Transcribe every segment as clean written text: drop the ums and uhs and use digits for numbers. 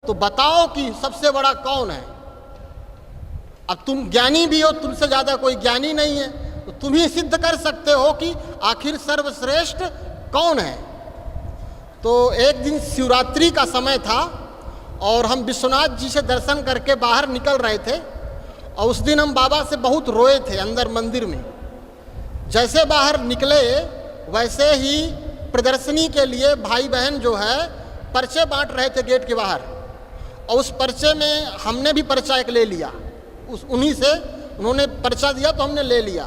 तो बताओ कि सबसे बड़ा कौन है। अब तुम ज्ञानी भी हो, तुमसे ज्यादा कोई ज्ञानी नहीं है, तो तुम ही सिद्ध कर सकते हो कि आखिर सर्वश्रेष्ठ कौन है। तो एक दिन शिवरात्रि का समय था और हम विश्वनाथ जी से दर्शन करके बाहर निकल रहे थे और उस दिन हम बाबा से बहुत रोए थे अंदर मंदिर में। जैसे बाहर निकले वैसे ही प्रदर्शनी के लिए भाई बहन जो है पर्चे बांट रहे थे गेट के बाहर, और उस पर्चे में हमने भी पर्चा एक ले लिया। उन्हीं से उन्होंने पर्चा दिया तो हमने ले लिया,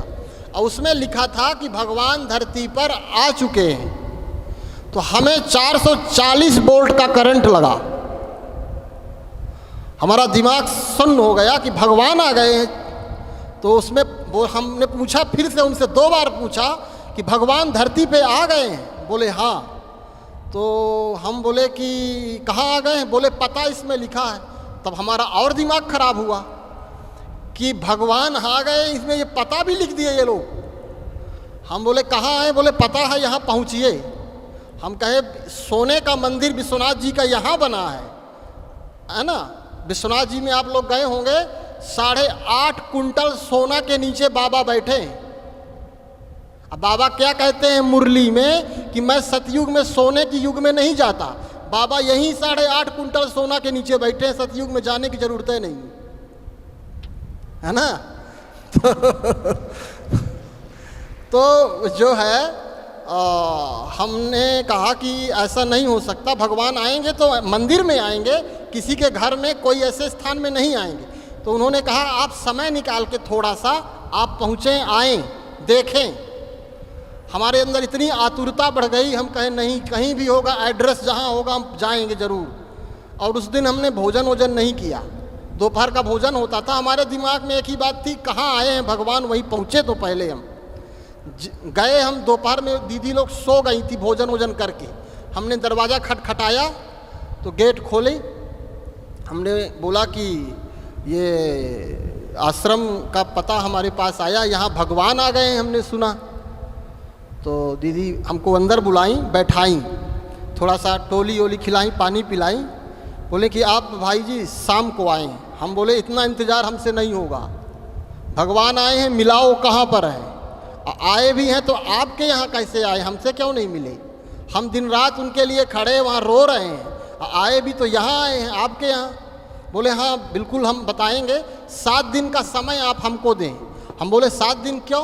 और उसमें लिखा था कि भगवान धरती पर आ चुके हैं। तो हमें 440 वोल्ट का करंट लगा, हमारा दिमाग सुन्न हो गया कि भगवान आ गए हैं। तो उसमें वो हमने पूछा, फिर से उनसे 2 बार पूछा कि भगवान धरती पे आ गए हैं? बोले हाँ। तो हम बोले कि कहाँ आ गए हैं? बोले पता इसमें लिखा है। तब हमारा और दिमाग खराब हुआ कि भगवान आ गए, इसमें ये पता भी लिख दिए ये लोग। हम बोले कहाँ आए? बोले पता है, यहाँ पहुँचिए। हम कहे सोने का मंदिर विश्वनाथ जी का यहाँ बना है ना। विश्वनाथ जी में आप लोग गए होंगे, 8.5 कुंटल सोना के नीचे बाबा बैठे हैं। अब बाबा क्या कहते हैं मुरली में कि मैं सतयुग में सोने की युग में नहीं जाता। बाबा यहीं 8.5 कुंटल सोना के नीचे बैठे हैं, सतयुग में जाने की जरूरत है नहीं, है ना। तो जो है हमने कहा कि ऐसा नहीं हो सकता, भगवान आएंगे तो मंदिर में आएंगे, किसी के घर में कोई ऐसे स्थान में नहीं आएंगे। तो उन्होंने कहा आप समय निकाल के थोड़ा सा आप पहुँचें, आएँ, देखें। हमारे अंदर इतनी आतुरता बढ़ गई, हम कहें नहीं, कहीं भी होगा, एड्रेस जहाँ होगा हम जाएंगे ज़रूर। और उस दिन हमने भोजन वोजन नहीं किया, दोपहर का भोजन होता था। हमारे दिमाग में एक ही बात थी, कहाँ आए हैं भगवान, वहीं पहुँचे तो पहले हम गए। हम दोपहर में दीदी लोग सो गई थी भोजन वोजन करके। हमने दरवाज़ा खटखटाया तो गेट खोले। हमने बोला कि ये आश्रम का पता हमारे पास आया, यहाँ भगवान आ गए हैं हमने सुना। तो दीदी हमको अंदर बुलाई, बैठाई, थोड़ा सा टोली ओली खिलाई, पानी पिलाई। बोले कि आप भाई जी शाम को आएँ। हम बोले इतना इंतज़ार हमसे नहीं होगा, भगवान आए हैं, मिलाओ कहाँ पर है। आए भी हैं तो आपके यहाँ कैसे आए, हमसे क्यों नहीं मिले? हम दिन रात उनके लिए खड़े वहाँ रो रहे हैं, आए भी तो यहाँ आए हैं आपके यहाँ। बोले हाँ बिल्कुल हम बताएंगे, 7 दिन का समय आप हमको दें। हम बोले 7 दिन क्यों?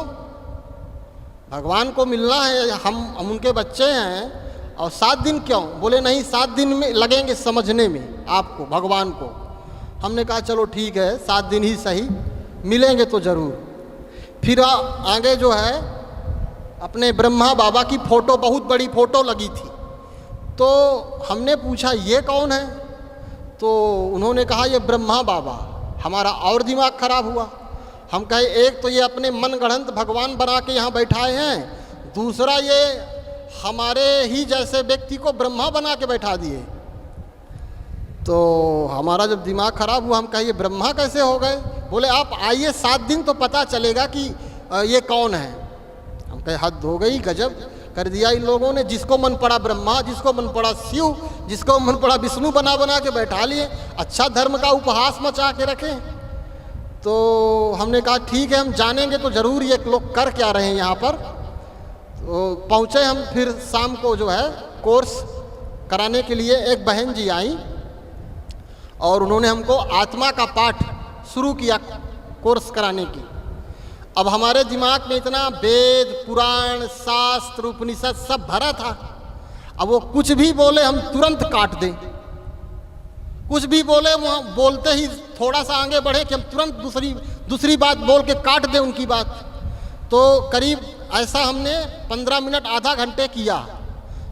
भगवान को मिलना है, हम उनके बच्चे हैं, और 7 दिन क्यों? बोले नहीं 7 दिन में लगेंगे समझने में आपको, भगवान को। हमने कहा चलो ठीक है 7 दिन ही सही, मिलेंगे तो ज़रूर। फिर आगे जो है अपने ब्रह्मा बाबा की फ़ोटो, बहुत बड़ी फ़ोटो लगी थी। तो हमने पूछा ये कौन है? तो उन्होंने कहा ये ब्रह्मा बाबा। हमारा और दिमाग खराब हुआ। हम कहे एक तो ये अपने मन गढ़ंत भगवान बना के यहाँ बैठाए हैं, दूसरा ये हमारे ही जैसे व्यक्ति को ब्रह्मा बना के बैठा दिए। तो हमारा जब दिमाग खराब हुआ, हम कहे ये ब्रह्मा कैसे हो गए? बोले आप आइए 7 दिन तो पता चलेगा कि ये कौन है। हम कहे हद हो गई, गजब कर दिया इन लोगों ने। जिसको मन पड़ा ब्रह्मा, जिसको मन पड़ा शिव, जिसको मन पड़ा विष्णु बना बना के बैठा लिए। अच्छा धर्म का उपहास मचा के रखें। तो हमने कहा ठीक है हम जानेंगे तो ज़रूर ये लोग कर क्या रहे हैं यहाँ पर। तो पहुँचे हम फिर शाम को जो है कोर्स कराने के लिए। एक बहन जी आई और उन्होंने हमको आत्मा का पाठ शुरू किया कोर्स कराने की। अब हमारे दिमाग में इतना वेद पुराण शास्त्र उपनिषद सब भरा था। अब वो कुछ भी बोले हम तुरंत काट दें, कुछ भी बोले वहाँ बोलते ही थोड़ा सा आगे बढ़े कि हम तुरंत दूसरी बात बोल के काट दें उनकी बात। तो करीब ऐसा हमने 15 मिनट आधा घंटे किया।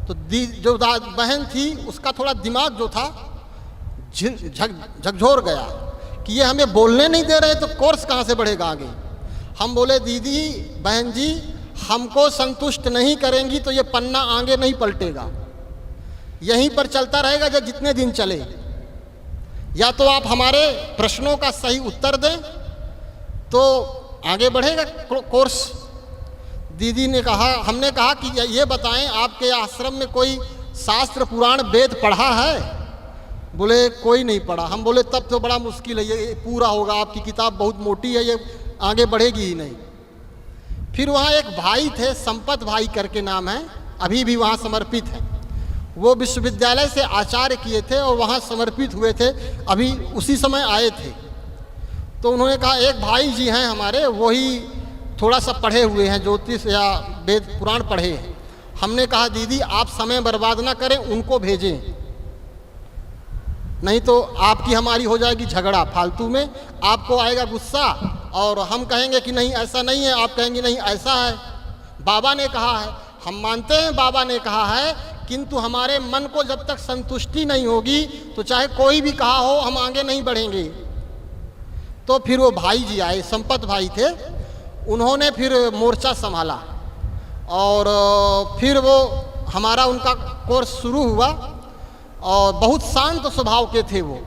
तो जो बहन थी उसका थोड़ा दिमाग जो था झकझोर गया कि ये हमें बोलने नहीं दे रहे तो कोर्स कहाँ से बढ़ेगा आगे। हम बोले दीदी बहन जी हमको संतुष्ट नहीं करेंगी तो ये पन्ना आगे नहीं पलटेगा, यहीं पर चलता रहेगा जब जितने दिन चले। या तो आप हमारे प्रश्नों का सही उत्तर दें तो आगे बढ़ेगा कोर्स। दीदी ने कहा, हमने कहा कि ये बताएं आपके आश्रम में कोई शास्त्र पुराण वेद पढ़ा है? बोले कोई नहीं पढ़ा। हम बोले तब तो बड़ा मुश्किल है, ये पूरा होगा, आपकी किताब बहुत मोटी है, ये आगे बढ़ेगी ही नहीं। फिर वहाँ एक भाई थे, संपत भाई करके नाम है, अभी भी वहाँ समर्पित हैं। वो विश्वविद्यालय से आचार्य किए थे और वहाँ समर्पित हुए थे, अभी उसी समय आए थे। तो उन्होंने कहा एक भाई जी हैं हमारे, वही थोड़ा सा पढ़े हुए हैं, ज्योतिष या वेद पुराण पढ़े हैं। हमने कहा दीदी आप समय बर्बाद ना करें, उनको भेजें, नहीं तो आपकी हमारी हो जाएगी झगड़ा फालतू में, आपको आएगा गुस्सा और हम कहेंगे कि नहीं ऐसा नहीं है, आप कहेंगे नहीं ऐसा है, बाबा ने कहा है। हम मानते हैं बाबा ने कहा है, किंतु हमारे मन को जब तक संतुष्टि नहीं होगी तो चाहे कोई भी कहा हो हम आगे नहीं बढ़ेंगे। तो फिर वो भाई जी आए, संपत भाई थे, उन्होंने फिर मोर्चा संभाला और फिर वो हमारा उनका कोर्स शुरू हुआ। और बहुत शांत स्वभाव के थे वो,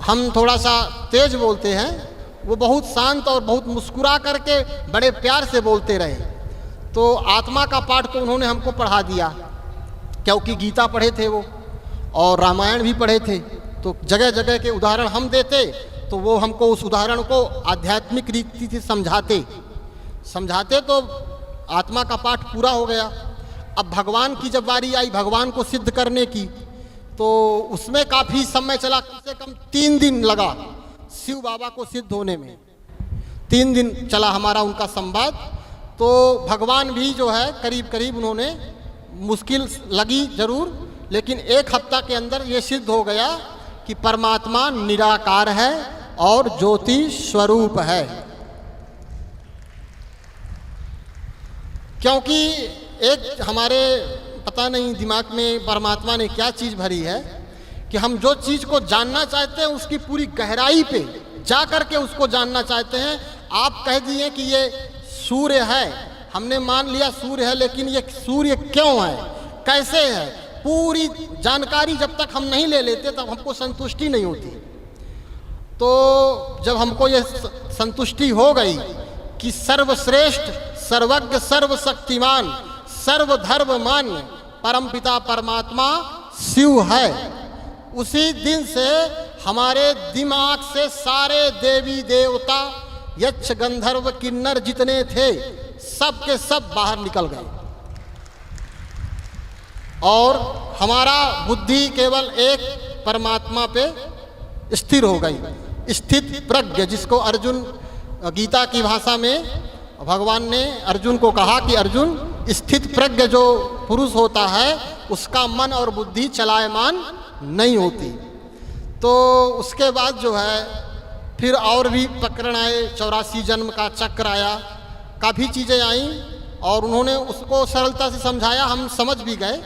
हम थोड़ा सा तेज बोलते हैं, वो बहुत शांत और बहुत मुस्कुरा करके बड़े प्यार से बोलते रहे। तो आत्मा का पाठ तो उन्होंने हमको पढ़ा दिया, क्योंकि गीता पढ़े थे वो और रामायण भी पढ़े थे, तो जगह जगह के उदाहरण हम देते तो वो हमको उस उदाहरण को आध्यात्मिक रीति से समझाते तो आत्मा का पाठ पूरा हो गया। अब भगवान की जब बारी आई भगवान को सिद्ध करने की, तो उसमें काफ़ी समय चला, कम से कम 3 दिन लगा शिव बाबा को सिद्ध होने में। 3 दिन चला हमारा उनका संवाद। तो भगवान भी जो है करीब करीब उन्होंने, मुश्किल लगी जरूर, लेकिन 1 हफ्ता के अंदर ये सिद्ध हो गया कि परमात्मा निराकार है और ज्योति स्वरूप है। क्योंकि एक हमारे पता नहीं दिमाग में परमात्मा ने क्या चीज़ भरी है कि हम जो चीज़ को जानना चाहते हैं उसकी पूरी गहराई पे जा कर के उसको जानना चाहते हैं। आप कह दिए कि ये सूर्य है, हमने मान लिया सूर्य है, लेकिन ये सूर्य क्यों है, कैसे है, पूरी जानकारी जब तक हम नहीं ले लेते तब हमको संतुष्टि नहीं होती। तो जब हमको ये संतुष्टि हो गई कि सर्वश्रेष्ठ, सर्वज्ञ, सर्वशक्तिमान, सर्वधर्म मान्य परमपिता परमात्मा शिव है, उसी दिन से हमारे दिमाग से सारे देवी देवता, यक्ष, गंधर्व, किन्नर जितने थे सब के सब बाहर निकल गए और हमारा बुद्धि केवल एक परमात्मा पे स्थिर हो गई। स्थित प्रज्ञ, जिसको अर्जुन, गीता की भाषा में भगवान ने अर्जुन को कहा कि अर्जुन, स्थित प्रज्ञ जो पुरुष होता है उसका मन और बुद्धि चलायमान नहीं होती। तो उसके बाद जो है फिर और भी प्रकरण आए, 84 जन्म का चक्र आया, काफ़ी चीज़ें आईं और उन्होंने उसको सरलता से समझाया, हम समझ भी गए।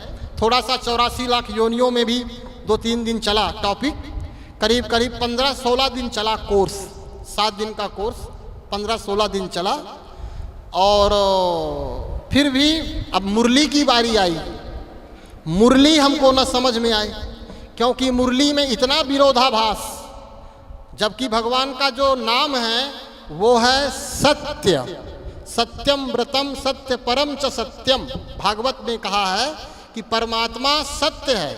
थोड़ा सा 84 लाख योनियों में भी 2-3 दिन चला टॉपिक, करीब करीब 15-16 दिन चला कोर्स, 7 दिन का कोर्स 15-16 दिन चला। और फिर भी अब मुरली की बारी आई। मुरली हमको न समझ में आई, क्योंकि मुरली में इतना विरोधाभास, जबकि भगवान का जो नाम है वो है सत्य, सत्यम व्रतम सत्य परम च सत्यम। भागवत में कहा है कि परमात्मा सत्य है,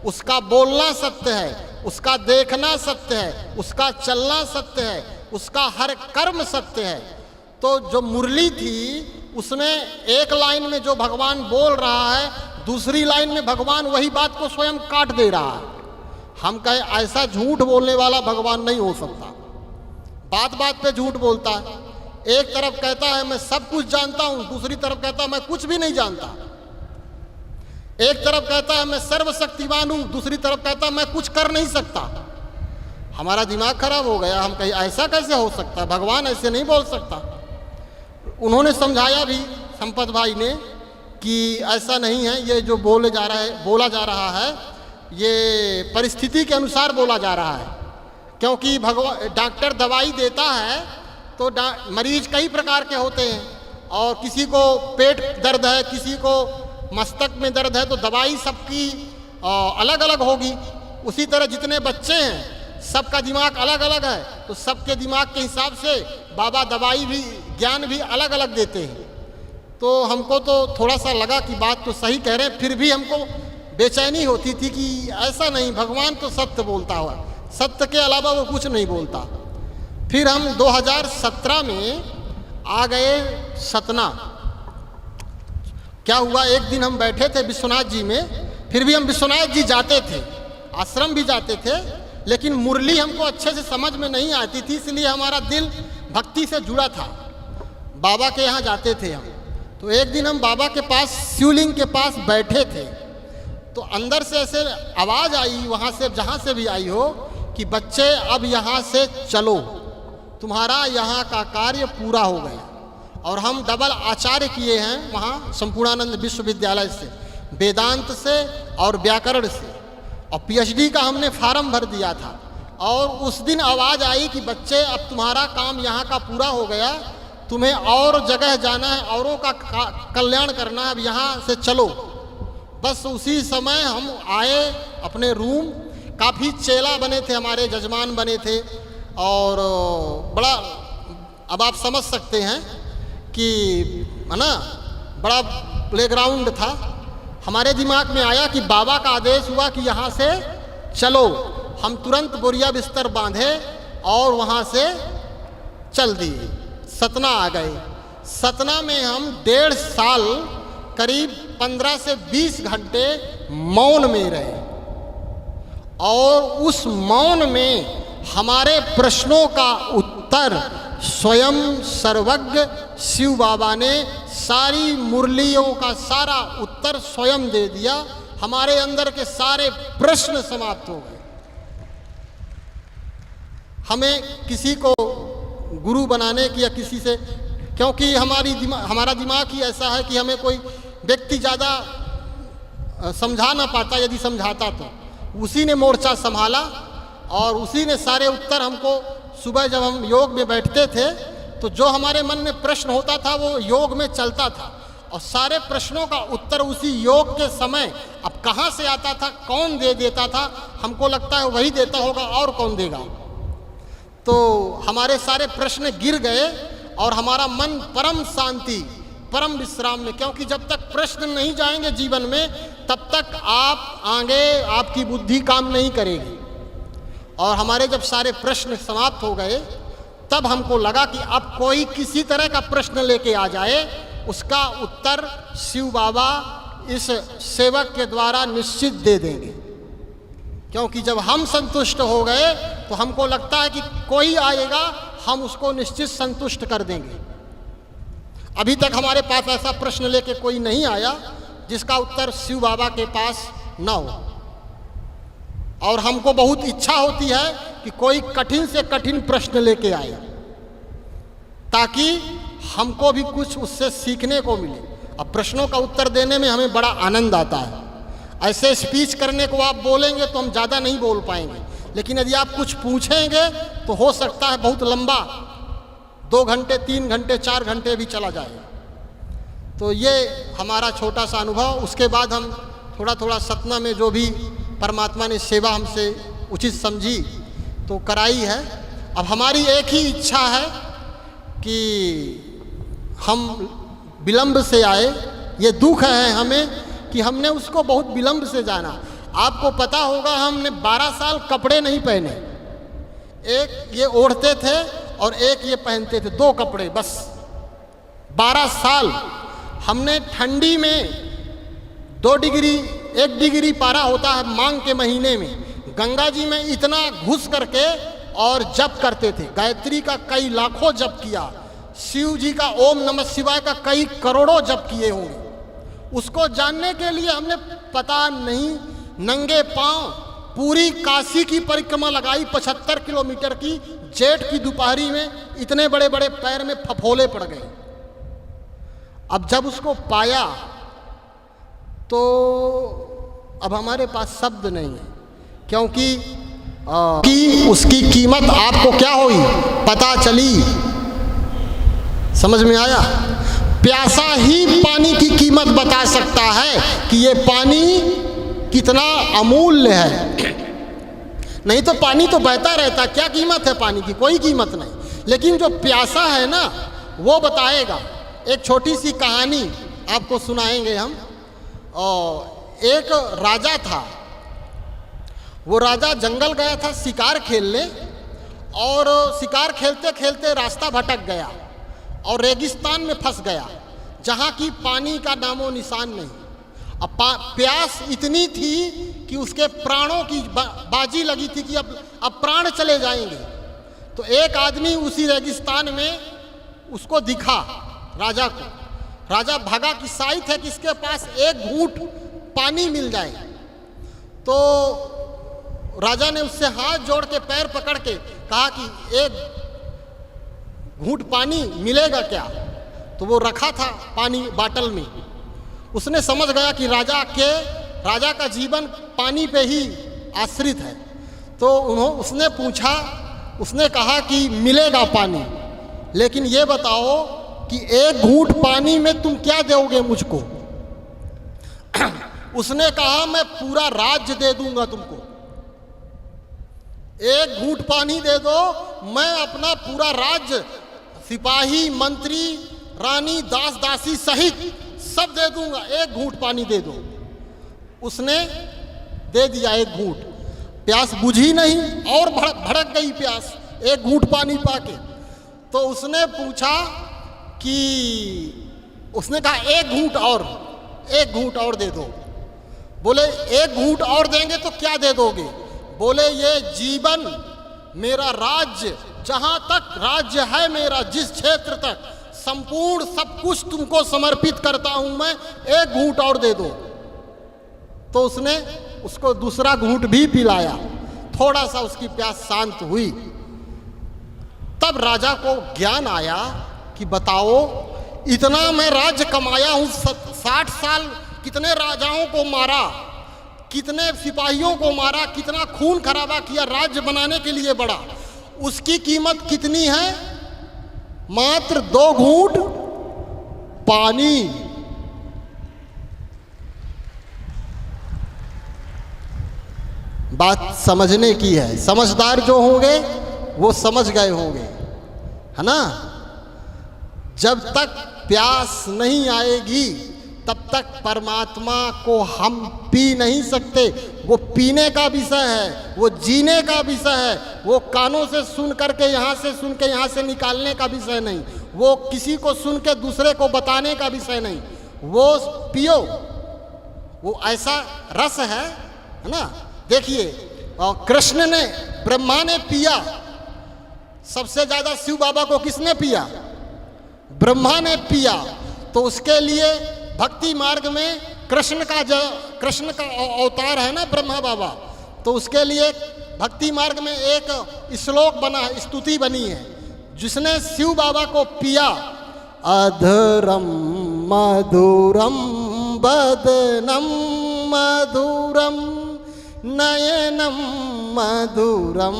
उसका बोलना सत्य है, उसका देखना सत्य है, उसका चलना सत्य है, उसका हर कर्म सत्य है। तो जो मुरली थी उसमें एक लाइन में जो भगवान बोल रहा है, दूसरी लाइन में भगवान वही बात को स्वयं काट दे रहा है। हम कहे ऐसा झूठ बोलने वाला भगवान नहीं हो सकता, बात बात पे झूठ बोलता है। एक तरफ कहता है मैं सब कुछ जानता हूं, दूसरी तरफ कहता है मैं कुछ भी नहीं जानता। एक तरफ कहता है मैं सर्वशक्तिमान हूं, दूसरी तरफ कहता है मैं कुछ कर नहीं सकता। हमारा दिमाग खराब हो गया, हम कहे ऐसा कैसे हो सकता है, भगवान ऐसे नहीं बोल सकता। उन्होंने समझाया भी संपत भाई ने कि ऐसा नहीं है, ये जो बोला जा रहा है ये परिस्थिति के अनुसार बोला जा रहा है। क्योंकि डॉक्टर दवाई देता है तो मरीज कई प्रकार के होते हैं, और किसी को पेट दर्द है, किसी को मस्तक में दर्द है, तो दवाई सबकी अलग अलग होगी। उसी तरह जितने बच्चे हैं सबका दिमाग अलग अलग है, तो सबके दिमाग के हिसाब से बाबा दवाई भी, ज्ञान भी अलग अलग देते हैं। तो हमको तो थोड़ा सा लगा कि बात तो सही कह रहे हैं, फिर भी हमको बेचैनी होती थी कि ऐसा नहीं, भगवान तो सत्य बोलता हुआ, सत्य के अलावा वो कुछ नहीं बोलता। फिर हम 2017 में आ गए सतना। क्या हुआ, एक दिन हम बैठे थे विश्वनाथ जी में, फिर भी हम विश्वनाथ जी जाते थे, आश्रम भी जाते थे, लेकिन मुरली हमको अच्छे से समझ में नहीं आती थी, इसलिए हमारा दिल भक्ति से जुड़ा था। बाबा के यहाँ जाते थे हम। तो एक दिन हम बाबा के पास, शिवलिंग के पास बैठे थे, तो अंदर से ऐसे आवाज़ आई, वहाँ से जहाँ से भी आई हो, कि बच्चे अब यहाँ से चलो, तुम्हारा यहाँ का कार्य पूरा हो गया। और हम डबल आचार्य किए हैं वहाँ संपूर्णानंद विश्वविद्यालय से, वेदांत से और व्याकरण से, और पीएचडी का हमने फार्म भर दिया था। और उस दिन आवाज़ आई कि बच्चे अब तुम्हारा काम यहाँ का पूरा हो गया, तुम्हें और जगह जाना है, औरों का कल्याण करना है, अब यहाँ से चलो। बस उसी समय हम आए अपने रूम, काफ़ी चेला बने थे, हमारे जजमान बने थे, और बड़ा, अब आप समझ सकते हैं कि है ना, बड़ा प्लेग्राउंड था। हमारे दिमाग में आया कि बाबा का आदेश हुआ कि यहाँ से चलो। हम तुरंत बोरिया बिस्तर बांधे और वहाँ से चल दिए, सतना आ गए। सतना में हम 1.5 साल करीब 15 से 20 घंटे मौन में रहे, और उस मौन में हमारे प्रश्नों का उत्तर स्वयं सर्वज्ञ शिव बाबा ने, सारी मुरलियों का सारा उत्तर स्वयं दे दिया। हमारे अंदर के सारे प्रश्न समाप्त हो गए। हमें किसी को गुरु बनाने की या किसी से, क्योंकि हमारा दिमाग ही ऐसा है कि हमें कोई व्यक्ति ज़्यादा समझा ना पाता, यदि समझाता तो उसी ने मोर्चा संभाला, और उसी ने सारे उत्तर हमको, सुबह जब हम योग में बैठते थे तो जो हमारे मन में प्रश्न होता था वो योग में चलता था, और सारे प्रश्नों का उत्तर उसी योग के समय अब कहाँ से आता था, कौन दे देता था, हमको लगता है वही देता होगा, और कौन देगा। तो हमारे सारे प्रश्न गिर गए और हमारा मन परम शांति, परम विश्राम में, क्योंकि जब तक प्रश्न नहीं जाएंगे जीवन में तब तक आप आगे, आपकी बुद्धि काम नहीं करेगी। और हमारे जब सारे प्रश्न समाप्त हो गए तब हमको लगा कि अब कोई किसी तरह का प्रश्न लेके आ जाए, उसका उत्तर शिव बाबा इस सेवक के द्वारा निश्चित दे देंगे। क्योंकि जब हम संतुष्ट हो गए तो हमको लगता है कि कोई आएगा, हम उसको निश्चित संतुष्ट कर देंगे। अभी तक हमारे पास ऐसा प्रश्न लेके कोई नहीं आया जिसका उत्तर शिव बाबा के पास न हो। और हमको बहुत इच्छा होती है कि कोई कठिन से कठिन प्रश्न लेके आए, ताकि हमको भी कुछ उससे सीखने को मिले। अब प्रश्नों का उत्तर देने में हमें बड़ा आनंद आता है। ऐसे स्पीच करने को आप बोलेंगे तो हम ज़्यादा नहीं बोल पाएंगे, लेकिन यदि आप कुछ पूछेंगे तो हो सकता है बहुत लंबा 2 घंटे, 3 घंटे, 4 घंटे भी चला जाएगा। तो ये हमारा छोटा सा अनुभव। उसके बाद हम थोड़ा थोड़ा सतना में जो भी परमात्मा ने सेवा हमसे उचित समझी तो कराई है। अब हमारी एक ही इच्छा है कि हम विलंब से आए। ये दुख है हमें कि हमने उसको बहुत विलंब से जाना। आपको पता होगा हमने 12 साल कपड़े नहीं पहने, एक ये ओढ़ते थे और एक ये पहनते थे, 2 कपड़े बस। 12 साल हमने ठंडी में 2 डिग्री 1 डिग्री पारा होता है मांग के महीने में, गंगा जी में इतना घुस करके और जप करते थे। गायत्री का कई लाखों जप किया, शिव जी का ओम नमः शिवाय का कई करोड़ों जप किए होंगे। उसको जानने के लिए हमने पता नहीं नंगे पांव पूरी काशी की परिक्रमा लगाई, 75 किलोमीटर की, जेठ की दोपहरी में। इतने बड़े बड़े पैर में फफोले पड़ गए। अब जब उसको पाया तो अब हमारे पास शब्द नहीं है, क्योंकि उसकी कीमत आपको क्या हुई पता चली, समझ में आया। प्यासा ही पानी की कीमत बता सकता है कि ये पानी कितना अमूल्य है। नहीं तो पानी तो बहता रहता, क्या कीमत है पानी की, कोई कीमत नहीं। लेकिन जो प्यासा है ना वो बताएगा। एक छोटी सी कहानी आपको सुनाएंगे हम। और एक राजा था। वो राजा जंगल गया था शिकार खेलने, और शिकार खेलते खेलते रास्ता भटक गया और रेगिस्तान में फंस गया, जहाँ की पानी का नामो निशान नहीं। अब प्यास इतनी थी कि उसके प्राणों की बाजी लगी थी कि अब प्राण चले जाएंगे। तो एक आदमी उसी रेगिस्तान में उसको दिखा, राजा को। राजा भागा कि शायद है कि इसके पास एक घूंट पानी मिल जाए। तो राजा ने उससे हाथ जोड़ के पैर पकड़ के कहा कि एक घूंट पानी मिलेगा क्या? तो वो रखा था पानी बाटल में। उसने समझ गया कि राजा का जीवन पानी पे ही आश्रित है। तो उसने पूछा, उसने कहा कि मिलेगा पानी, लेकिन ये बताओ कि एक घूंट पानी में तुम क्या दोगे मुझको? उसने कहा मैं पूरा राज्य दे दूंगा तुमको। एक घूंट पानी दे दो, मैं अपना पूरा राज्य, सिपाही, मंत्री, रानी, दास दासी सहित सब दे दूंगा, एक घूंट पानी दे दो। उसने दे दिया एक घूंट। प्यास बुझी नहीं और भड़क गई प्यास एक घूंट पानी पाके। तो उसने पूछा कि, उसने कहा एक घूंट और दे दो। बोले एक घूंट और देंगे तो क्या दे दोगे? बोले ये जीवन, मेरा राज्य, जहां तक राज्य है मेरा, जिस क्षेत्र तक, संपूर्ण सब कुछ तुमको समर्पित करता हूं मैं, एक घूंट और दे दो। तो उसने उसको दूसरा घूंट भी पिलाया। थोड़ा सा उसकी प्यास शांत हुई। तब राजा को ज्ञान आया कि बताओ, इतना मैं राज्य कमाया हूं, 60 साल कितने राजाओं को मारा, कितने सिपाहियों को मारा, कितना खून खराबा किया राज्य बनाने के लिए बढ़ा, उसकी कीमत कितनी है? मात्र 2 घूंट पानी। बात समझने की है। समझदार जो होंगे वो समझ गए होंगे, है ना? जब तक प्यास नहीं आएगी तब तक परमात्मा को हम पी नहीं सकते। वो पीने का विषय है, वो जीने का विषय है, वो कानों से सुन करके यहाँ से सुन के यहाँ से निकालने का विषय नहीं, वो किसी को सुन के दूसरे को बताने का विषय नहीं। वो पियो, वो ऐसा रस है ना? देखिए, कृष्ण ने, ब्रह्मा ने पिया। सबसे ज्यादा शिव बाबा को किसने पिया? ब्रह्मा ने पिया। तो उसके लिए भक्ति मार्ग में कृष्ण का अवतार है ना ब्रह्मा बाबा, तो उसके लिए भक्ति मार्ग में एक श्लोक बना है, स्तुति बनी है, जिसने शिव बाबा को पिया। अधरम मधुरम बदनम मधुरम नयनम मधुरम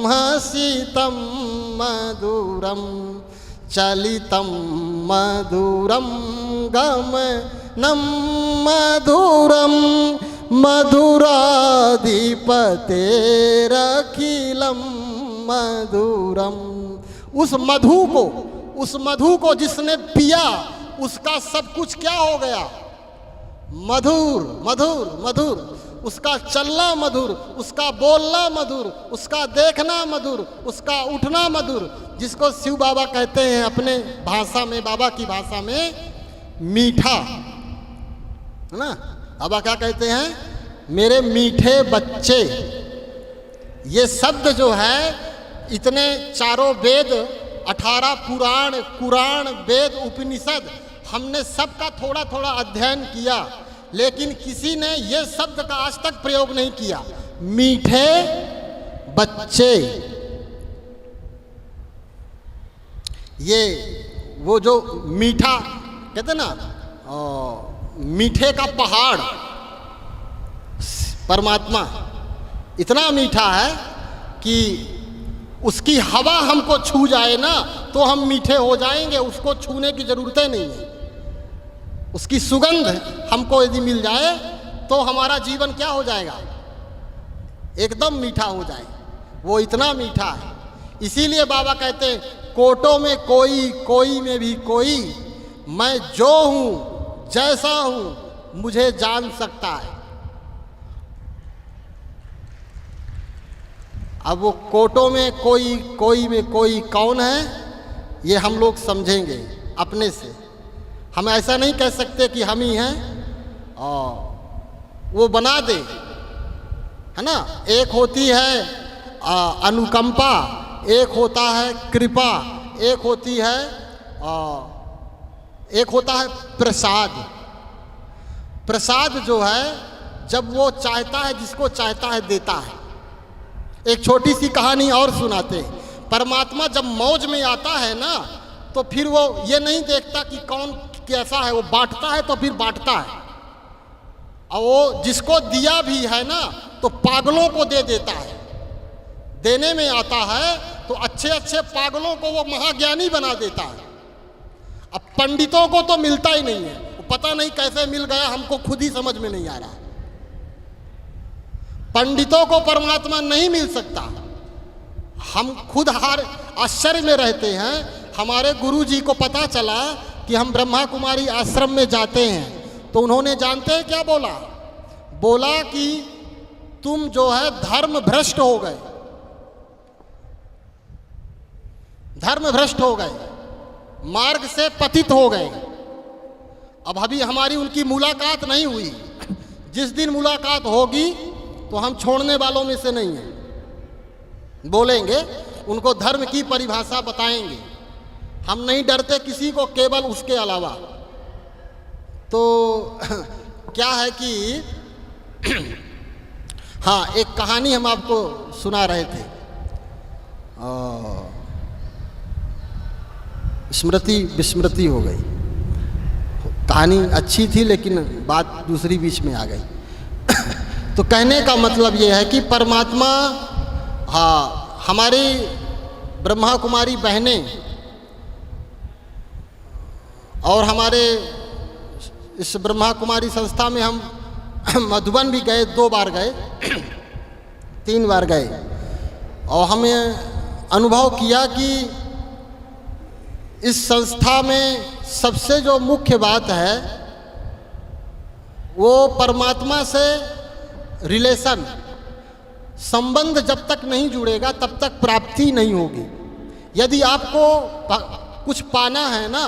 हसितम मधुरम चलितम मधुरम गमनम मधुरम मधुराधिपतेरखिलम मधुरम। उस मधु को जिसने पिया, उसका सब कुछ क्या हो गया? मधुर मधुर मधुर। उसका चलना मधुर, उसका बोलना मधुर, उसका देखना मधुर, उसका उठना मधुर, जिसको शिव बाबा कहते हैं अपने भाषा में, बाबा की भाषा में मीठा, है ना? बाबा क्या कहते हैं? मेरे मीठे बच्चे। ये शब्द जो है, इतने चारों वेद, 18 पुराण, कुरान, वेद, उपनिषद, हमने सबका थोड़ा थोड़ा अध्ययन किया, लेकिन किसी ने ये शब्द का आज तक प्रयोग नहीं किया। मीठे बच्चे, ये वो जो मीठा कहते ना, मीठे का पहाड़ परमात्मा इतना मीठा है कि उसकी हवा हमको छू जाए ना तो हम मीठे हो जाएंगे, उसको छूने की जरूरत नहीं है। उसकी सुगंध हमको यदि मिल जाए तो हमारा जीवन क्या हो जाएगा? एकदम मीठा हो जाए। वो इतना मीठा है। इसीलिए बाबा कहते हैं, कोटों में कोई, कोई में भी कोई, मैं जो हूँ, जैसा हूँ, मुझे जान सकता है। अब वो कोटों में कोई में कोई कौन है, ये हम लोग समझेंगे अपने से। हम ऐसा नहीं कह सकते कि हम ही हैं और वो बना दे, है ना। एक होती है अनुकंपा, एक होता है कृपा, एक होती है एक होता है प्रसाद। प्रसाद जो है जब वो चाहता है, जिसको चाहता है देता है। एक छोटी सी कहानी और सुनाते हैं। परमात्मा जब मौज में आता है ना, तो फिर वो ये नहीं देखता कि कौन कैसा है, वो बांटता है तो फिर बांटता है। और वो जिसको दिया भी है ना, तो पागलों को दे देता है। देने में आता है तो अच्छे अच्छे पागलों को वो महाज्ञानी बना देता है। अब पंडितों को तो मिलता ही नहीं है, वो पता नहीं कैसे मिल गया, हमको खुद ही समझ में नहीं आ रहा। पंडितों को परमात्मा नहीं मिल सकता। हम खुद आश्चर्य में रहते हैं। हमारे गुरु जी को पता चला कि हम ब्रह्मा कुमारी आश्रम में जाते हैं, तो उन्होंने जानते हैं क्या बोला? बोला कि तुम जो है धर्म भ्रष्ट हो गए, धर्म भ्रष्ट हो गए, मार्ग से पतित हो गए। अब अभी हमारी उनकी मुलाकात नहीं हुई। जिस दिन मुलाकात होगी तो हम छोड़ने वालों में से नहीं हैं। बोलेंगे, उनको धर्म की परिभाषा बताएंगे। हम नहीं डरते किसी को, केवल उसके अलावा। तो क्या है कि हाँ, एक कहानी हम आपको सुना रहे थे। स्मृति विस्मृति हो गई। कहानी अच्छी थी लेकिन बात दूसरी बीच में आ गई। तो कहने का मतलब ये है कि परमात्मा, हाँ, हमारी ब्रह्मा कुमारी बहनें और हमारे इस ब्रह्मा कुमारी संस्था में हम मधुबन भी गए, 2 बार गए, 3 बार गए, और हमें अनुभव किया कि इस संस्था में सबसे जो मुख्य बात है वो परमात्मा से रिलेशन, संबंध जब तक नहीं जुड़ेगा तब तक प्राप्ति नहीं होगी। यदि आपको कुछ पाना है ना,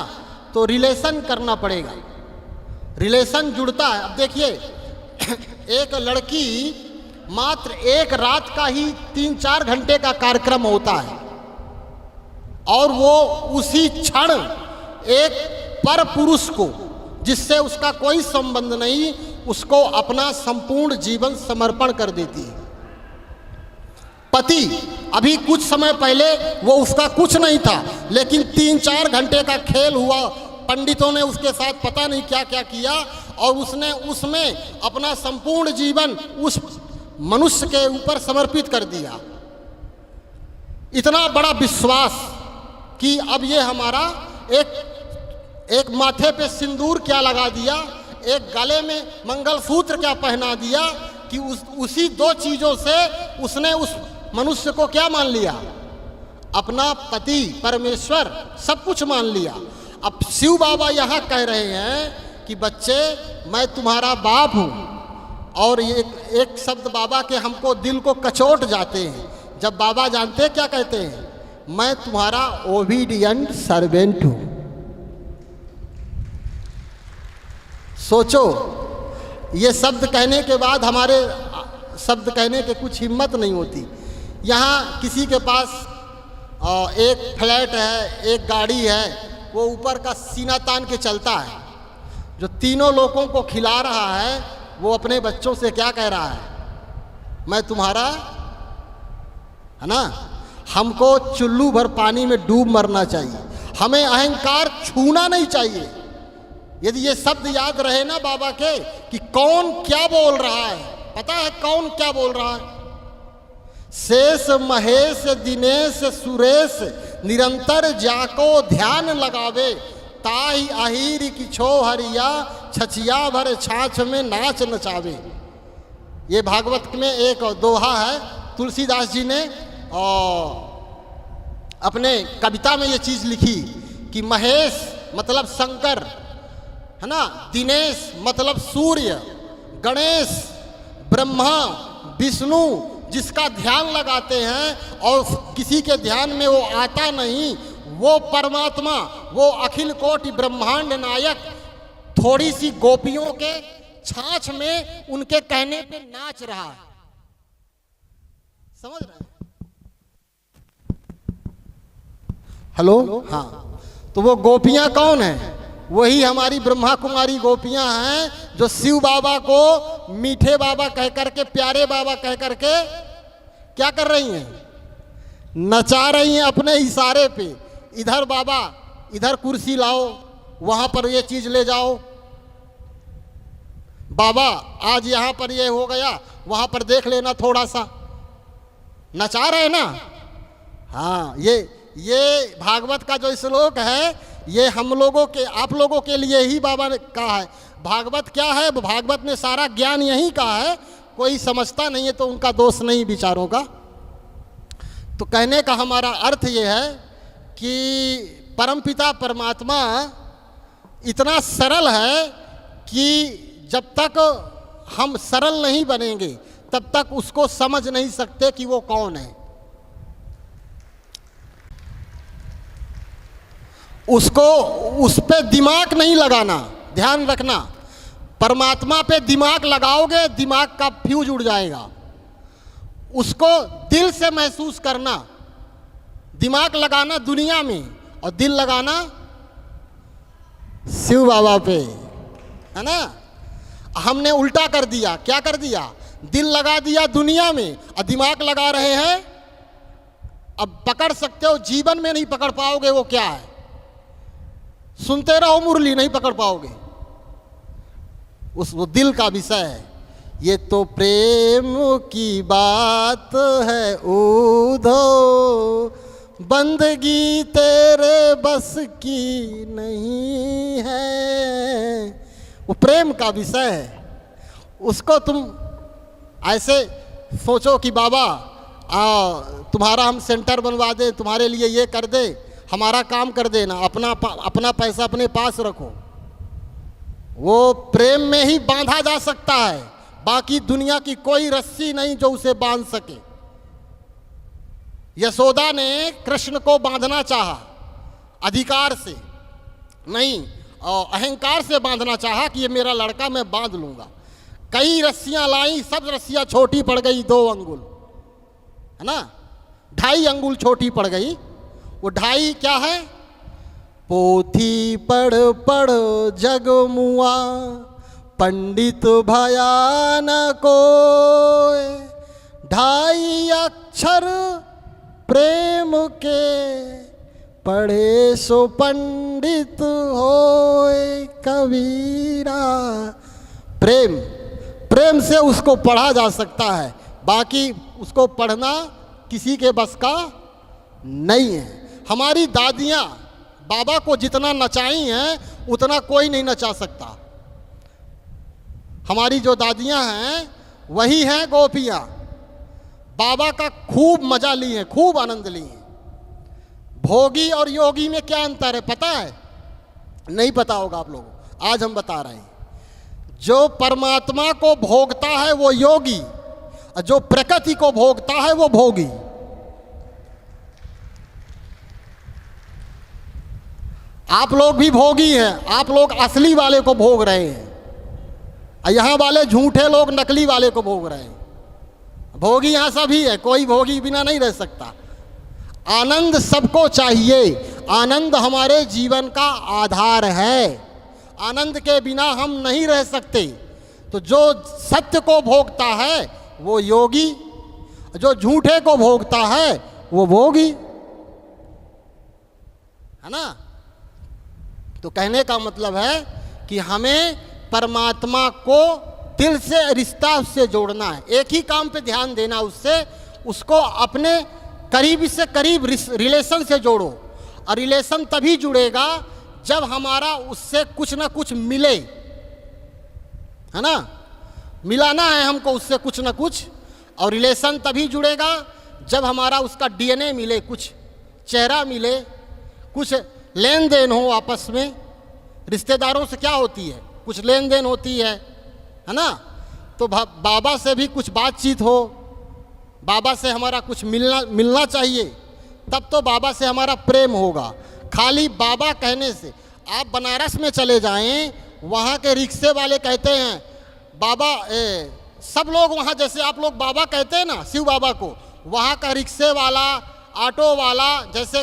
तो रिलेशन करना पड़ेगा। रिलेशन जुड़ता है। अब देखिए, एक लड़की, मात्र एक रात का ही 3-4 घंटे का कार्यक्रम होता है, और वो उसी क्षण एक पर पुरुष को, जिससे उसका कोई संबंध नहीं, उसको अपना संपूर्ण जीवन समर्पण कर देती है। पति, अभी कुछ समय पहले वो उसका कुछ नहीं था, लेकिन 3-4 घंटे का खेल हुआ, पंडितों ने उसके साथ पता नहीं क्या क्या किया, और उसने उसमें अपना संपूर्ण जीवन उस मनुष्य के ऊपर समर्पित कर दिया। इतना बड़ा विश्वास कि अब ये हमारा एक माथे पे सिंदूर क्या लगा दिया, एक गले में मंगलसूत्र क्या पहना दिया, कि उसी 2 चीज़ों से उसने उस मनुष्य को क्या मान लिया? अपना पति, परमेश्वर, सब कुछ मान लिया। अब शिव बाबा यहाँ कह रहे हैं कि बच्चे, मैं तुम्हारा बाप हूँ। और एक शब्द बाबा के हमको दिल को कचोट जाते हैं। जब बाबा जानते हैं क्या कहते हैं? मैं तुम्हारा ओबीडियंट सर्वेंट हूँ। सोचो, ये शब्द कहने के बाद हमारे शब्द कहने के कुछ हिम्मत नहीं होती। यहाँ किसी के पास एक फ्लैट है, एक गाड़ी है, वो ऊपर का सीना तान के चलता है। जो तीनों लोगों को खिला रहा है, वो अपने बच्चों से क्या कह रहा है? मैं तुम्हारा, है ना। हमको चुल्लू भर पानी में डूब मरना चाहिए, हमें अहंकार छूना नहीं चाहिए। यदि ये शब्द याद रहे ना बाबा के, कि कौन क्या बोल रहा है, पता है कौन क्या बोल रहा है? शेष महेश दिनेश सुरेश निरंतर जाको ध्यान लगावे, ताही अहीर की छो हरिया छछिया भर छाछ में नाच नचावे। ये भागवत में एक दोहा है, तुलसीदास जी ने अपने कविता में ये चीज़ लिखी कि महेश मतलब शंकर, है ना, दिनेश मतलब सूर्य, गणेश, ब्रह्मा, विष्णु, जिसका ध्यान लगाते हैं और किसी के ध्यान में वो आता नहीं, वो परमात्मा, वो अखिल कोटि ब्रह्मांड नायक थोड़ी सी गोपियों के छाछ में उनके कहने पे नाच रहा है। समझ रहे हैं? हेलो, हाँ। तो वो गोपियां कौन है? वही हमारी ब्रह्मा कुमारी गोपियां हैं जो शिव बाबा को मीठे बाबा कह करके, प्यारे बाबा कह करके क्या कर रही हैं? नचा रही हैं अपने इशारे पे। इधर बाबा, इधर कुर्सी लाओ, वहां पर ये चीज ले जाओ, बाबा आज यहां पर ये हो गया, वहां पर देख लेना थोड़ा सा। नचा रहे ना? हाँ, ये भागवत का जो श्लोक है, ये हम लोगों के, आप लोगों के लिए ही बाबा ने कहा है। भागवत क्या है? भागवत ने सारा ज्ञान यही कहा है, कोई समझता नहीं है तो उनका दोष नहीं विचारों का। तो कहने का हमारा अर्थ ये है कि परमपिता परमात्मा इतना सरल है कि जब तक हम सरल नहीं बनेंगे तब तक उसको समझ नहीं सकते कि वो कौन है। उसको, उस पे दिमाग नहीं लगाना, ध्यान रखना। परमात्मा पे दिमाग लगाओगे, दिमाग का फ्यूज उड़ जाएगा। उसको दिल से महसूस करना। दिमाग लगाना दुनिया में और दिल लगाना शिव बाबा पे, है ना? हमने उल्टा कर दिया। क्या कर दिया? दिल लगा दिया दुनिया में और दिमाग लगा रहे हैं। अब पकड़ सकते हो, जीवन में नहीं पकड़ पाओगे वो क्या है। सुनते रहो मुरली, नहीं पकड़ पाओगे। वो दिल का विषय है। ये तो प्रेम की बात है उधो, बंदगी तेरे बस की नहीं है। वो प्रेम का विषय है। उसको तुम ऐसे सोचो कि बाबा तुम्हारा हम सेंटर बनवा दें, तुम्हारे लिए ये कर दे, हमारा काम कर देना, अपना पैसा अपने पास रखो। वो प्रेम में ही बांधा जा सकता है, बाकी दुनिया की कोई रस्सी नहीं जो उसे बांध सके। यशोदा ने कृष्ण को बांधना चाहा, अधिकार से नहीं, और अहंकार से बांधना चाहा कि ये मेरा लड़का, मैं बांध लूंगा। कई रस्सियां लाई, सब रस्सियां छोटी पड़ गई, 2 अंगुल, है ना? 2.5 अंगुल छोटी पड़ गई। वो 2.5 क्या है? पोथी पढ़ पढ़ जग मुआ, पंडित भया न कोय, 2.5 अक्षर प्रेम के, पढ़े सो पंडित होय कबीरा। प्रेम से उसको पढ़ा जा सकता है, बाकी उसको पढ़ना किसी के बस का नहीं है। हमारी दादियाँ बाबा को जितना नचाई हैं उतना कोई नहीं नचा सकता। हमारी जो दादियाँ हैं वही हैं गोपियाँ। बाबा का खूब मजा ली हैं, खूब आनंद ली हैं। भोगी और योगी में क्या अंतर है पता है? नहीं पता होगा आप लोगों को, आज हम बता रहे हैं। जो परमात्मा को भोगता है वो योगी, और जो प्रकृति को भोगता है वो भोगी। आप लोग भी भोगी हैं, आप लोग असली वाले को भोग रहे हैं, और यहाँ वाले झूठे लोग नकली वाले को भोग रहे हैं। भोगी यहाँ सभी है, कोई भोगी बिना नहीं रह सकता। आनंद सबको चाहिए, आनंद हमारे जीवन का आधार है। आनंद के बिना हम नहीं रह सकते। तो जो सत्य को भोगता है वो योगी, जो झूठे को भोगता है वो भोगी, है ना? तो कहने का मतलब है कि हमें परमात्मा को दिल से, रिश्ता उससे जोड़ना है। एक ही काम पे ध्यान देना, उससे, उसको अपने करीब से करीब रिलेशन से जोड़ो। और रिलेशन तभी जुड़ेगा जब हमारा उससे कुछ ना कुछ मिले, है ना? मिलाना है हमको उससे कुछ ना कुछ। और रिलेशन तभी जुड़ेगा जब हमारा उसका डीएनए मिले, कुछ चेहरा मिले, कुछ लेन देन हो आपस में। रिश्तेदारों से क्या होती है? कुछ लेन देन होती है ना? तो बाबा से भी कुछ बातचीत हो, बाबा से हमारा कुछ मिलना चाहिए, तब तो बाबा से हमारा प्रेम होगा। खाली बाबा कहने से, आप बनारस में चले जाएं, वहाँ के रिक्शे वाले कहते हैं बाबा, सब लोग वहाँ जैसे आप लोग बाबा कहते हैं ना शिव बाबा को, वहाँ का रिक्शे वाला, ऑटो वाला, जैसे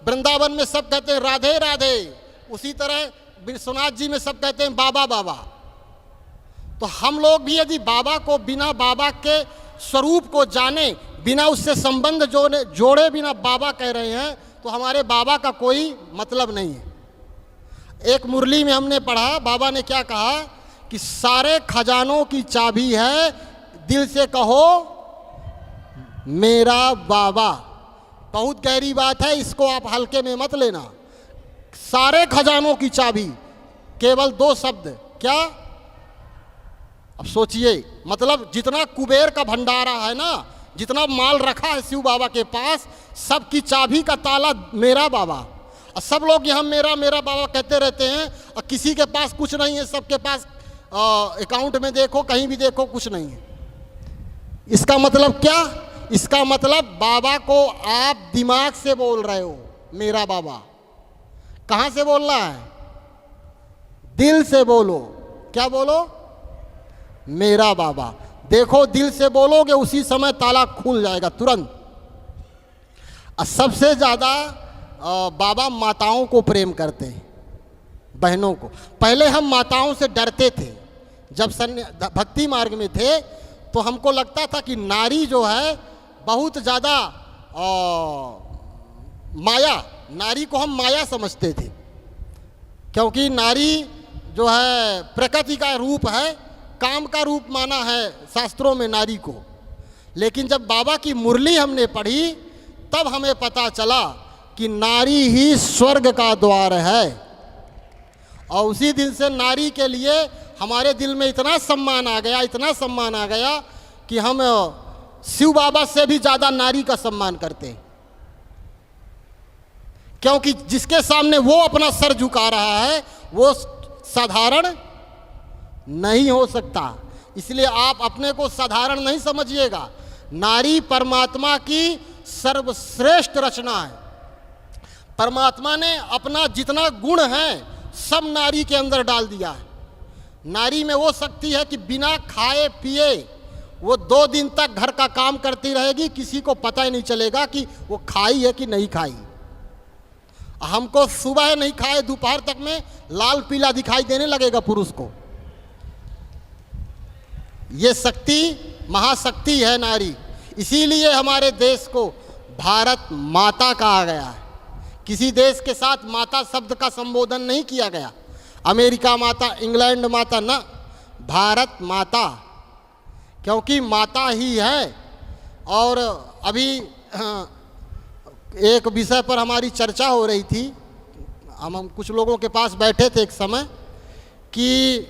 वृंदावन में सब कहते हैं राधे राधे, उसी तरह विश्वनाथ जी में सब कहते हैं बाबा बाबा। तो हम लोग भी यदि बाबा को बिना बाबा के स्वरूप को जाने, बिना उससे संबंध जोड़े बिना बाबा कह रहे हैं, तो हमारे बाबा का कोई मतलब नहीं है। एक मुरली में हमने पढ़ा, बाबा ने क्या कहा कि सारे खजानों की चाबी है, दिल से कहो मेरा बाबा। बहुत गहरी बात है, इसको आप हल्के में मत लेना। सारे खजानों की चाबी, केवल 2 शब्द, क्या? अब सोचिए, मतलब जितना कुबेर का भंडारा है ना, जितना माल रखा है शिव बाबा के पास, सब की चाबी का ताला मेरा बाबा। और सब लोग यहाँ मेरा मेरा बाबा कहते रहते हैं, और किसी के पास कुछ नहीं है, सबके पास अकाउंट में देखो, कहीं भी देखो, कुछ नहीं है। इसका मतलब क्या? इसका मतलब बाबा को आप दिमाग से बोल रहे हो मेरा बाबा। कहाँ से बोलना है? दिल से बोलो। क्या बोलो? मेरा बाबा। देखो, दिल से बोलोगे उसी समय ताला खुल जाएगा तुरंत। और सबसे ज़्यादा बाबा माताओं को प्रेम करते हैं, बहनों को। पहले हम माताओं से डरते थे, जब भक्ति मार्ग में थे तो हमको लगता था कि नारी जो है बहुत ज़्यादा माया, नारी को हम माया समझते थे, क्योंकि नारी जो है प्रकृति का रूप है, काम का रूप माना है शास्त्रों में नारी को। लेकिन जब बाबा की मुरली हमने पढ़ी, तब हमें पता चला कि नारी ही स्वर्ग का द्वार है। और उसी दिन से नारी के लिए हमारे दिल में इतना सम्मान आ गया, इतना सम्मान आ गया कि हम शिव बाबा से भी ज़्यादा नारी का सम्मान करते हैं। क्योंकि जिसके सामने वो अपना सर झुका रहा है, वो साधारण नहीं हो सकता। इसलिए आप अपने को साधारण नहीं समझिएगा। नारी परमात्मा की सर्वश्रेष्ठ रचना है। परमात्मा ने अपना जितना गुण है सब नारी के अंदर डाल दिया है। नारी में वो शक्ति है कि बिना खाए पिए वो 2 दिन तक घर का काम करती रहेगी, किसी को पता ही नहीं चलेगा कि वो खाई है कि नहीं खाई। हमको सुबह नहीं खाए दोपहर तक में लाल पीला दिखाई देने लगेगा पुरुष को। ये शक्ति, महाशक्ति है नारी। इसीलिए हमारे देश को भारत माता कहा गया है। किसी देश के साथ माता शब्द का संबोधन नहीं किया गया, अमेरिका माता, इंग्लैंड माता, ना, भारत माता, क्योंकि माता ही है। और अभी एक विषय पर हमारी चर्चा हो रही थी, हम कुछ लोगों के पास बैठे थे एक समय, कि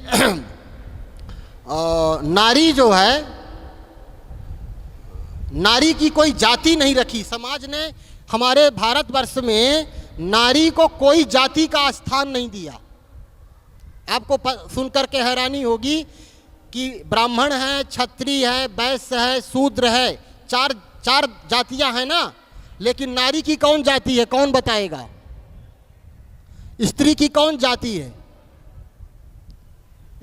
नारी जो है, नारी की कोई जाति नहीं रखी समाज ने। हमारे भारतवर्ष में नारी को कोई जाति का स्थान नहीं दिया। आपको सुनकर के हैरानी होगी कि ब्राह्मण है, क्षत्रिय है, वैश्य है, शूद्र है, चार जातियां हैं ना, लेकिन नारी की कौन जाति है? कौन बताएगा? स्त्री की कौन जाति है?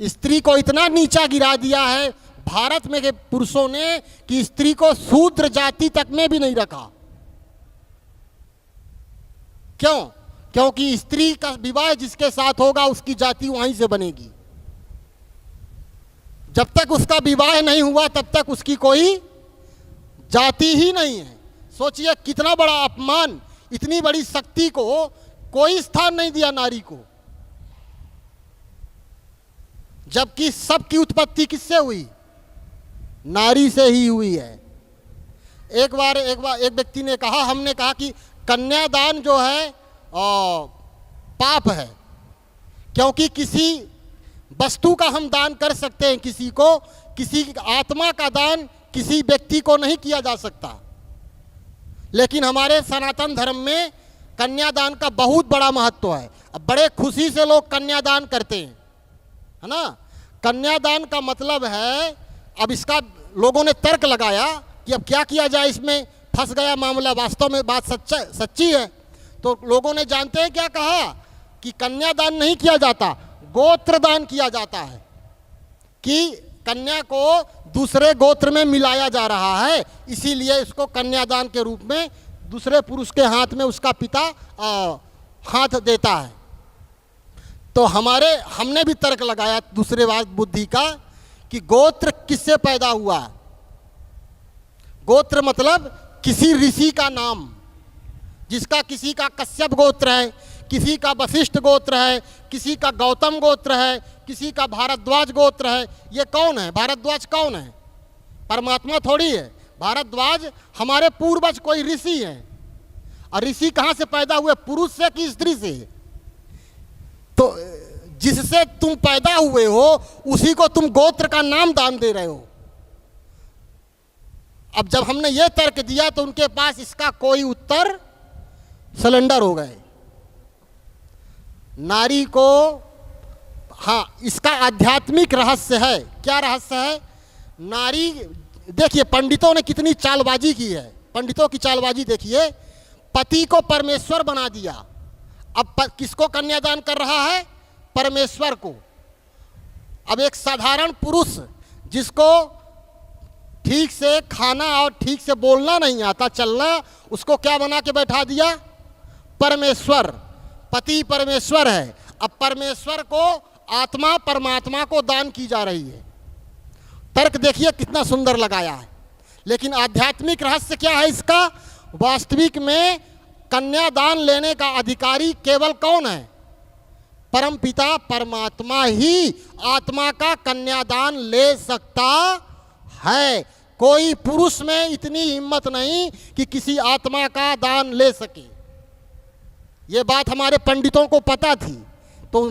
स्त्री को इतना नीचा गिरा दिया है भारत में के पुरुषों ने कि स्त्री को शूद्र जाति तक में भी नहीं रखा। क्यों? क्योंकि स्त्री का विवाह जिसके साथ होगा उसकी जाति वहीं से बनेगी। जब तक उसका विवाह नहीं हुआ तब तक उसकी कोई जाति ही नहीं है। सोचिए कितना बड़ा अपमान, इतनी बड़ी शक्ति को कोई स्थान नहीं दिया नारी को। जबकि सबकी उत्पत्ति किससे हुई? नारी से ही हुई है। एक बार एक व्यक्ति ने कहा, हमने कहा कि कन्यादान जो है पाप है, क्योंकि किसी वस्तु का हम दान कर सकते हैं किसी को, किसी आत्मा का दान किसी व्यक्ति को नहीं किया जा सकता। लेकिन हमारे सनातन धर्म में कन्यादान का बहुत बड़ा महत्व है। अब बड़े खुशी से लोग कन्यादान करते हैं, है ना। कन्यादान का मतलब है, अब इसका लोगों ने तर्क लगाया कि अब क्या किया जाए, इसमें फंस गया मामला, वास्तव में बात सच्ची है। तो लोगों ने जानते हैं क्या कहा कि कन्यादान नहीं किया जाता, गोत्र दान किया जाता है, कि कन्या को दूसरे गोत्र में मिलाया जा रहा है, इसीलिए इसको कन्यादान के रूप में दूसरे पुरुष के हाथ में उसका पिता हाथ देता है। तो हमने भी तर्क लगाया दूसरे बात बुद्धि का कि गोत्र किससे पैदा हुआ। गोत्र मतलब किसी ऋषि का नाम, जिसका किसी का कश्यप गोत्र है, किसी का वशिष्ठ गोत्र है, किसी का गौतम गोत्र है, किसी का भारद्वाज गोत्र है। ये कौन है? भारद्वाज कौन है? परमात्मा थोड़ी है। भारद्वाज हमारे पूर्वज कोई ऋषि हैं। और ऋषि कहाँ से पैदा हुए? पुरुष से कि स्त्री से? तो जिससे तुम पैदा हुए हो उसी को तुम गोत्र का नाम दान दे रहे हो। अब जब हमने ये तर्क दिया तो उनके पास इसका कोई उत्तर सिलेंडर हो गए। नारी को, हाँ, इसका आध्यात्मिक रहस्य है। क्या रहस्य है? नारी, देखिए पंडितों ने कितनी चालबाजी की है। पंडितों की चालबाजी देखिए, पति को परमेश्वर बना दिया। अब किसको कन्यादान कर रहा है? परमेश्वर को। अब एक साधारण पुरुष जिसको ठीक से खाना और ठीक से बोलना नहीं आता, चलना, उसको क्या बना के बैठा दिया? परमेश्वर। पति परमेश्वर है। अब परमेश्वर को आत्मा परमात्मा को दान की जा रही है। तर्क देखिए कितना सुंदर लगाया है। लेकिन आध्यात्मिक रहस्य क्या है इसका? वास्तविक में कन्यादान लेने का अधिकारी केवल कौन है? परमपिता परमात्मा ही आत्मा का कन्यादान ले सकता है। कोई पुरुष में इतनी हिम्मत नहीं कि किसी आत्मा का दान ले सके। ये बात हमारे पंडितों को पता थी।